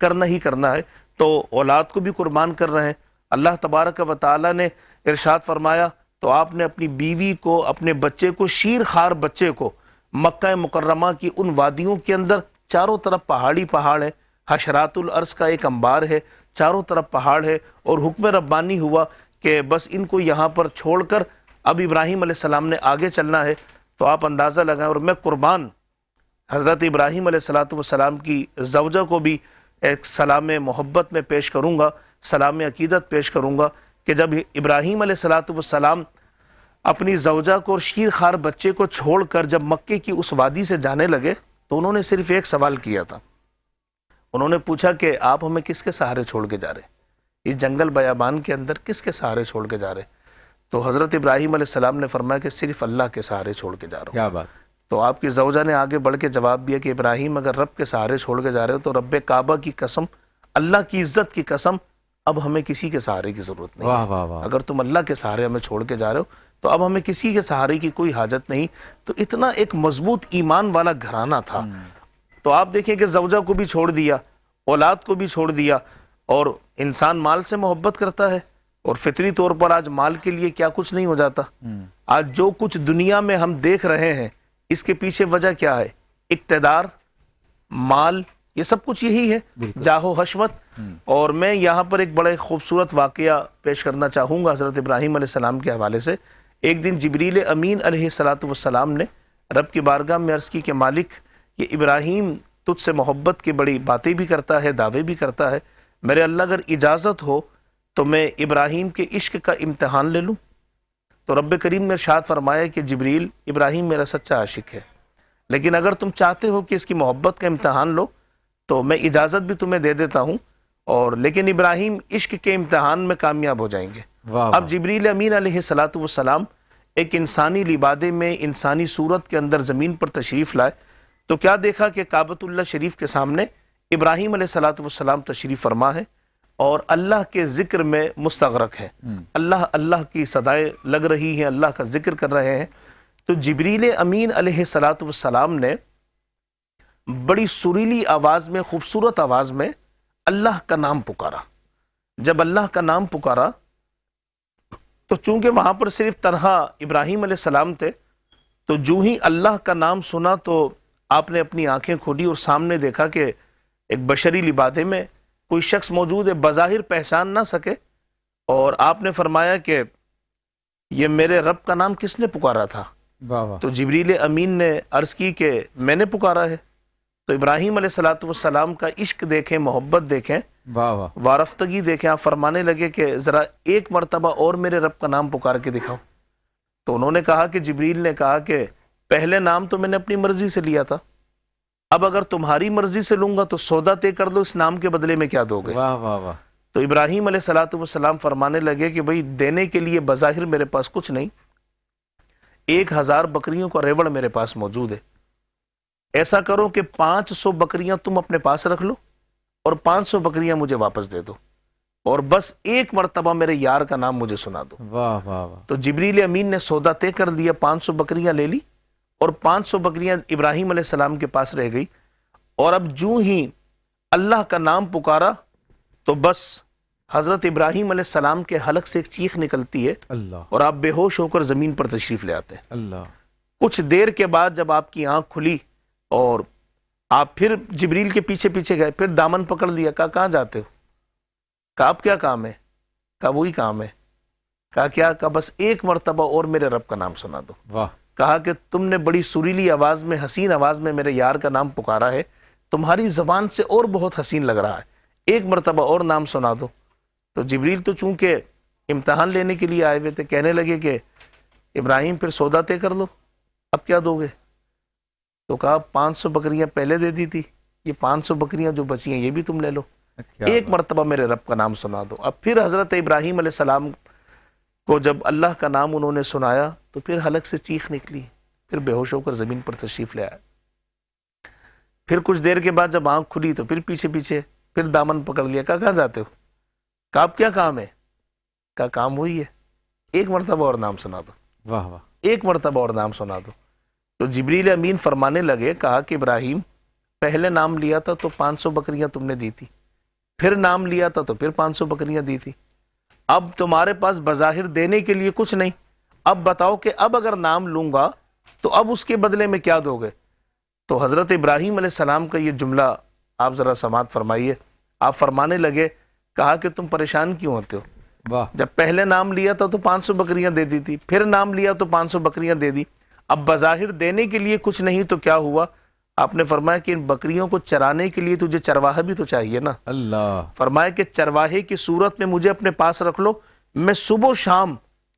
کرنا ہی کرنا ہے، تو اولاد کو بھی قربان کر رہے ہیں۔ اللہ تبارک و تعالیٰ نے ارشاد فرمایا تو آپ نے اپنی بیوی کو، اپنے بچے کو، شیر خوار بچے کو مکہ مکرمہ کی ان وادیوں کے اندر، چاروں طرف پہاڑی پہاڑ ہے، حشرات الارض کا ایک انبار ہے، چاروں طرف پہاڑ ہے، اور حکم ربانی ہوا کہ بس ان کو یہاں پر چھوڑ کر اب ابراہیم علیہ السلام نے آگے چلنا ہے۔ تو آپ اندازہ لگائیں، اور میں قربان حضرت ابراہیم علیہ السلام کی زوجہ کو بھی ایک سلام محبت میں پیش کروں گا، سلام عقیدت پیش کروں گا کہ جب ابراہیم علیہ السلام اپنی زوجہ کو اور شیر خوار بچے کو چھوڑ کر جب مکے کی اس وادی سے جانے لگے تو انہوں نے صرف ایک سوال کیا تھا۔ انہوں نے پوچھا کہ آپ ہمیں کس کے سہارے چھوڑ کے جا رہے ہیں؟ اس جنگل بیابان کے اندر کس کے سہارے چھوڑ کے جا رہے ہیں؟ تو حضرت ابراہیم علیہ السلام نے فرمایا کہ صرف اللہ کے سہارے چھوڑ کے جا رہا ہوں۔ کیا بات! تو آپ کی زوجہ نے آگے بڑھ کے جواب دیا کہ ابراہیم اگر رب کے سہارے چھوڑ کے جا رہے ہو تو رب کعبہ کی قسم، اللہ کی عزت کی قسم، اب ہمیں کسی کے سہارے کی ضرورت نہیں واہ ہے۔ واہ واہ! اگر تم اللہ کے سہارے ہمیں چھوڑ کے جا رہے ہو تو اب ہمیں کسی کے سہارے کی کوئی حاجت نہیں۔ تو اتنا ایک مضبوط ایمان والا گھرانہ تھا۔ تو آپ دیکھیں کہ زوجہ کو بھی چھوڑ دیا، اولاد کو بھی چھوڑ دیا، اور انسان مال سے محبت کرتا ہے، اور فطری طور پر آج مال کے لیے کیا کچھ نہیں ہو جاتا۔ آج جو کچھ دنیا میں ہم دیکھ رہے ہیں اس کے پیچھے وجہ کیا ہے؟ اقتدار، مال، یہ سب کچھ یہی ہے، جاہ و حشمت۔ اور میں یہاں پر ایک بڑے خوبصورت واقعہ پیش کرنا چاہوں گا حضرت ابراہیم علیہ السلام کے حوالے سے۔ ایک دن جبریل امین علیہ السلام نے رب کی بارگاہ میں عرض کی کہ مالک، یہ ابراہیم تجھ سے محبت کی بڑی باتیں بھی کرتا ہے، دعوے بھی کرتا ہے، میرے اللہ اگر اجازت ہو تو میں ابراہیم کے عشق کا امتحان لے لوں؟ تو رب کریم نے ارشاد فرمایا کہ جبریل، ابراہیم میرا سچا عاشق ہے، لیکن اگر تم چاہتے ہو کہ اس کی محبت کا امتحان لو تو میں اجازت بھی تمہیں دے دیتا ہوں، اور لیکن ابراہیم عشق کے امتحان میں کامیاب ہو جائیں گے۔ اب جبریل امین علیہ السلام ایک انسانی لبادے میں، انسانی صورت کے اندر زمین پر تشریف لائے تو کیا دیکھا کہ کعبۃ اللہ شریف کے سامنے ابراہیم علیہ السلام تشریف فرما ہے اور اللہ کے ذکر میں مستغرق ہے، اللہ اللہ کی صدائیں لگ رہی ہیں، اللہ کا ذکر کر رہے ہیں۔ تو جبریل امین علیہ السلام نے بڑی سریلی آواز میں، خوبصورت آواز میں اللہ کا نام پکارا۔ جب اللہ کا نام پکارا تو چونکہ وہاں پر صرف تنہا ابراہیم علیہ السلام تھے، تو جو ہی اللہ کا نام سنا تو آپ نے اپنی آنکھیں کھولی اور سامنے دیکھا کہ ایک بشری لبادے میں کوئی شخص موجود ہے، بظاہر پہچان نہ سکے، اور آپ نے فرمایا کہ یہ میرے رب کا نام کس نے پکارا تھا؟ تو جبریل امین نے عرض کی کہ میں نے پکارا ہے۔ تو ابراہیم علیہ السلام کا عشق دیکھیں، محبت دیکھیں، وارفتگی دیکھیں، آپ فرمانے لگے کہ ذرا ایک مرتبہ اور میرے رب کا نام پکار کے دکھاؤ۔ تو انہوں نے کہا کہ جبریل نے کہا کہ پہلے نام تو میں نے اپنی مرضی سے لیا تھا، اب اگر تمہاری مرضی سے لوں گا تو سودا طے کر لو، اس نام کے بدلے میں کیا دو گے؟ تو ابراہیم علیہ السلام فرمانے لگے کہ بھئی دینے کے لیے بظاہر میرے پاس کچھ نہیں، 1000 بکریوں کا ریوڑ میرے پاس موجود ہے، ایسا کرو کہ 500 بکریاں تم اپنے پاس رکھ لو اور 500 بکریاں مجھے واپس دے دو، اور بس ایک مرتبہ میرے یار کا نام مجھے سنا دو۔ تو جبریل امین نے سودا طے کر دیا، 500 بکریاں لے لی، اور 500 بکریاں ابراہیم علیہ السلام کے پاس رہ گئی، اور اب جو ہی اللہ کا نام پکارا تو بس حضرت ابراہیم علیہ السلام کے حلق سے ایک چیخ نکلتی ہے اور آپ بے ہوش ہو کر زمین پر تشریف لے آتے ہیں۔ کچھ دیر کے بعد جب آپ کی آنکھ کھلی اور آپ پھر جبریل کے پیچھے پیچھے گئے، پھر دامن پکڑ لیا، کہا کہاں جاتے ہو؟ کہا اب کیا کام ہے؟ کہا وہی کام ہے۔ کہا کیا؟ کہا بس ایک مرتبہ اور میرے رب کا نام سنا دو۔ کہا کہ تم نے بڑی سریلی آواز میں، حسین آواز میں میرے یار کا نام پکارا ہے، تمہاری زبان سے اور بہت حسین لگ رہا ہے، ایک مرتبہ اور نام سنا دو۔ تو جبریل تو چونکہ امتحان لینے کے لیے آئے ہوئے تھے، کہنے لگے کہ ابراہیم پھر سودا طے کر لو، اب کیا دو گے؟ تو کہا 500 بکریاں پہلے دے دی تھی، یہ 500 بکریاں جو بچی ہیں یہ بھی تم لے لو، ایک مرتبہ میرے رب کا نام سنا دو۔ اب پھر حضرت ابراہیم علیہ السلام کو جب اللہ کا نام انہوں نے سنایا تو پھر حلق سے چیخ نکلی، پھر بے ہوش ہو کر زمین پر تشریف لے آئے۔ پھر کچھ دیر کے بعد جب آنکھ کھلی تو پھر پیچھے پیچھے پھر دامن پکڑ لیا، کہا کہاں جاتے ہو؟ کہا اب کیا کام ہے؟ کہا کام وہی ہے، ایک مرتبہ اور نام سنا دو، ایک مرتبہ اور نام سنا دو۔ تو جبریل امین فرمانے لگے، کہا کہ ابراہیم پہلے نام لیا تھا تو 500 بکریاں تم نے دی تھی، پھر نام لیا تھا تو پھر 500 بکریاں دی تھی. اب تمہارے پاس بظاہر دینے کے لیے کچھ نہیں, اب بتاؤ کہ اب اگر نام لوں گا تو اب اس کے بدلے میں کیا دو گے؟ تو حضرت ابراہیم علیہ السلام کا یہ جملہ آپ ذرا سماعت فرمائیے. آپ فرمانے لگے, کہا کہ تم پریشان کیوں ہوتے ہو؟ واہ. جب پہلے نام لیا تھا تو 500 بکریاں دے دی تھی, پھر نام لیا تو 500 بکریاں دے دی, اب بظاہر دینے کے لیے کچھ نہیں تو کیا ہوا؟ آپ نے فرمایا کہ ان بکریوں کو چرانے کے لیے تجھے چرواہا بھی تو چاہیے نا. اللہ. فرمایا کہ چرواہے کی صورت میں مجھے اپنے پاس رکھ لو, میں صبح و شام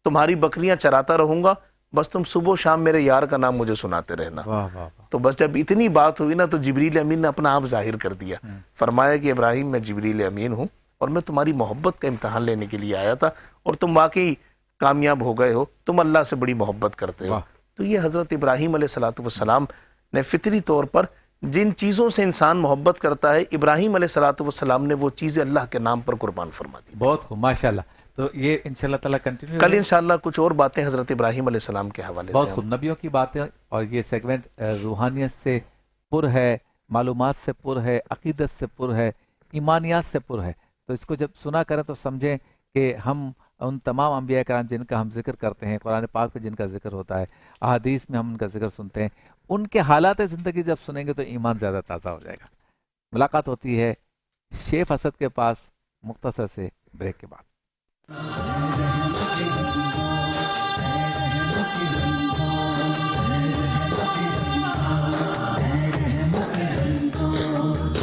تمہاری بکریاں چراتا رہوں گا, بس تم صبح و شام میرے یار کا نام مجھے سناتے رہنا. واہ واہ واہ. تو بس جب اتنی بات ہوئی نا تو جبریل امین نے اپنا آپ ظاہر کر دیا. فرمایا کہ ابراہیم میں جبریل امین ہوں اور میں تمہاری محبت کا امتحان لینے کے لیے آیا تھا, اور تم واقعی کامیاب ہو گئے ہو, تم اللہ سے بڑی محبت کرتے ہو. واہ. تو یہ حضرت ابراہیم علیہ السلام نے فطری طور پر جن چیزوں سے انسان محبت کرتا ہے, ابراہیم علیہ السلام نے وہ چیزیں اللہ کے نام پر قربان فرما دی. بہت خوب, ماشاء اللہ. تو یہ انشاءاللہ تعالیٰ کنٹینیو کل انشاءاللہ کچھ اور باتیں حضرت ابراہیم علیہ السلام کے حوالے سے. بہت خوب, نبیوں کی باتیں, اور یہ سیگمنٹ روحانیت سے پر ہے, معلومات سے پر ہے, عقیدت سے پر ہے, ایمانیات سے پر ہے. تو اس کو جب سنا کریں تو سمجھیں کہ ہم ان تمام انبیاء کرام جن کا ہم ذکر کرتے ہیں, قرآن پاک میں جن کا ذکر ہوتا ہے, احادیث میں ہم ان کا ذکر سنتے ہیں, ان کے حالات زندگی جب سنیں گے تو ایمان زیادہ تازہ ہو جائے گا. ملاقات ہوتی ہے شیخ اسد کے پاس مختصر سے بریک کے بعد.